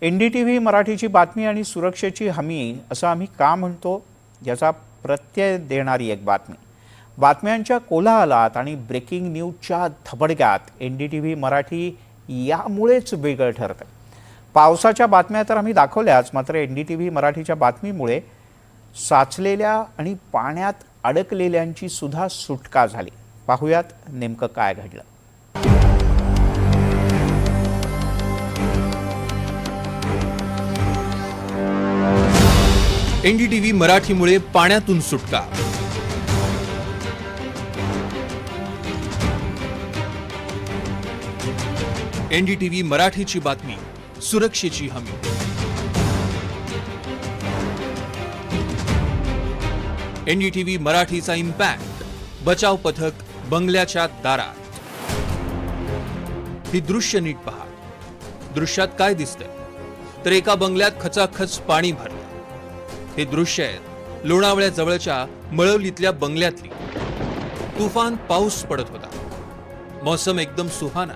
NDTV मराठीची बातमी आणि सुरक्षेची हमी असं आम्ही का म्हणतो याचा प्रत्यय देणारी एक बातमी. बातम्यांच्या कोलाहलात आणि ब्रेकिंग न्यूजच्या धबडक्यात NDTV मराठी यामुळेच वेगळं ठरतं. पावसाच्या बातम्या तर आम्ही दाखवल्याच, मात्र NDTV मराठीच्या बातमीमुळे साचलेल्या आणि पाण्यात अडकलेल्यांची सुद्धा सुटका झाली. पाहूयात नेमकं काय घडलं. NDTV मराठीमुळे पाण्यातून सुटका. NDTV मराठीची बातमी, सुरक्षेची हमी. NDTV मराठीचा इम्पॅक्ट, बचाव पथक बंगल्याच्या दारात. ही दृश्य नीट पहा. दृश्यात काय दिसतंय तर एका बंगल्यात खचाखच पाणी भरलं. हे दृश्य आहे लोणावळ्या जवळच्या मळवलीतल्या बंगल्यातली. तुफान पाऊस पडत होता. मौसम एकदम सुहाना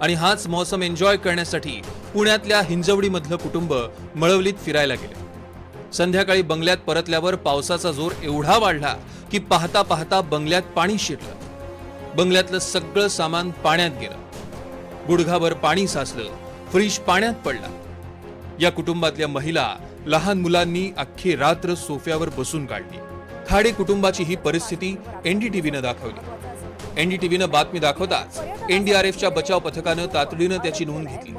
आणि हाच मौसम एन्जॉय करण्यासाठी पुण्यातल्या हिंजवडीमधलं कुटुंब मळवलीत फिरायला गेले. संध्याकाळी बंगल्यात परतल्यावर पावसाचा जोर एवढा वाढला की पाहता पाहता बंगल्यात पाणी शिरलं. बंगल्यातलं सगळं सामान पाण्यात गेलं. गुडघाभर पाणी साचलं. फ्रीज पाण्यात पडला. या कुटुंबातल्या महिला, लहान मुलांनी अख्खी रात्र सोफ्यावर बसून काढली. खाडे कुटुंबाची ही परिस्थिती NDTVनं दाखवली. NDTVनं बातमी दाखवताच NDRFच्या बचाव पथकानं तातडीनं त्याची नोंद घेतली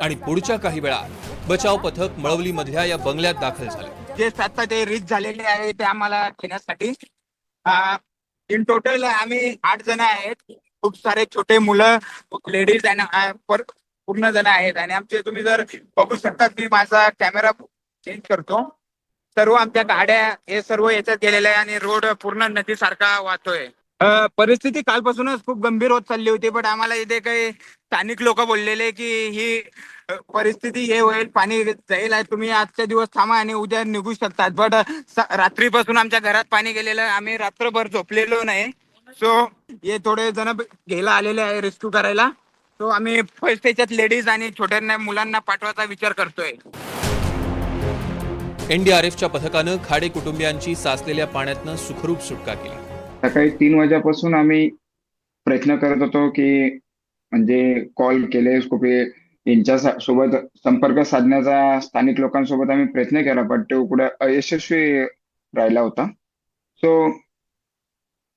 आणि पुढच्या काही वेळात बचाव पथक मळवलीमधल्या या बंगल्यात दाखल झाले. जे आता ते रिच झालेले आहे ते आम्हाला घेण्यासाठी इन टोटल आम्ही 8 जण आहेत. खूप सारे छोटे मुलं, लेडीज आणि पूर्ण जण आहेत. आणि आमचे तुम्ही जर बघू शकता की माझा कॅमेरा चेंज करतो. सर्व आमच्या गाड्या हे सर्व याच्यात गेलेले आहे आणि रोड पूर्ण नदीसारखा वाहतोय. परिस्थिती कालपासूनच खूप गंभीर होत चालली होती, पण आम्हाला इथे काही स्थानिक लोक बोललेले की ही परिस्थिती हे होईल, पाणी जाईल, तुम्ही आजच्या दिवस थांबा आणि उद्या निघू शकतात. बट रात्रीपासून आमच्या घरात पाणी गेलेलं आहे. आम्ही रात्रभर झोपलेलो नाही. सो हे थोडे जण घ्यायला आलेले आहे रेस्क्यू करायला. सो आम्ही फर्स्ट त्याच्यात लेडीज आणि छोट्या मुलांना पाठवायचा विचार करतोय. NDRFच्या पथकानं खाडे कुटुंबियांची साचलेल्या पाण्यातनं सुखरूप सुटका केली. सकाळी 3 वाजल्यापासून आम्ही प्रयत्न करत होतो की म्हणजे कॉल केले, यांच्या सोबत संपर्क साधण्याचा स्थानिक लोकांसोबत आम्ही प्रयत्न केला, पण तो कुठे अयशस्वी राहिला होता. सो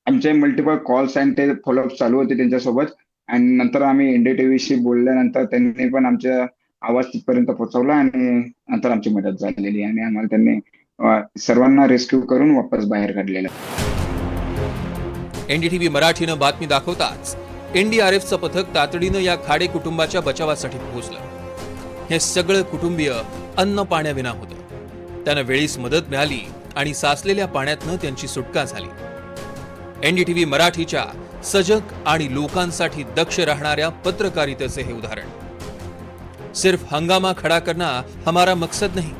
आमचे मल्टिपल कॉल्स आणि ते फॉलोअप चालू होते त्यांच्यासोबत. आणि नंतर आम्ही NDTVशी बोलल्यानंतर त्यांनी पण आमच्या आवाज तिथपर्यंत पोहोचवला आणि नंतर आमची मदत झालेली आणि आम्हाला त्यांनी सर्वांना रेस्क्यू करून वापस बाहेर काढलेलं. NDTV मराठीनं बातमी दाखवताच NDRFचं पथक तातडीनं या खाडे कुटुंबाच्या बचावासाठी पोहोचलं. हे सगळं कुटुंबीय अन्न पाण्याविना होतं. त्यांना वेळीच मदत मिळाली आणि साचलेल्या पाण्यातनं त्यांची सुटका झाली. NDTV मराठीच्या सजग आणि लोकांसाठी दक्ष राहणाऱ्या पत्रकारितेचे हे उदाहरण. सिर्फ हंगामा खड़ा करना हमारा मकसद नहीं,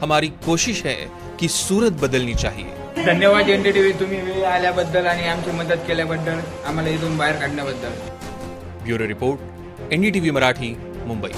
हमारी कोशिश है कि सूरत बदलनी चाहिए. धन्यवाद NDTV, तुम्ही वेळ आल्याबद्दल आणि आमची मदत केल्याबद्दल, आम्हाला इथून बाहेर काढण्याबद्दल. Bureau report, NDTV Marathi, Mumbai.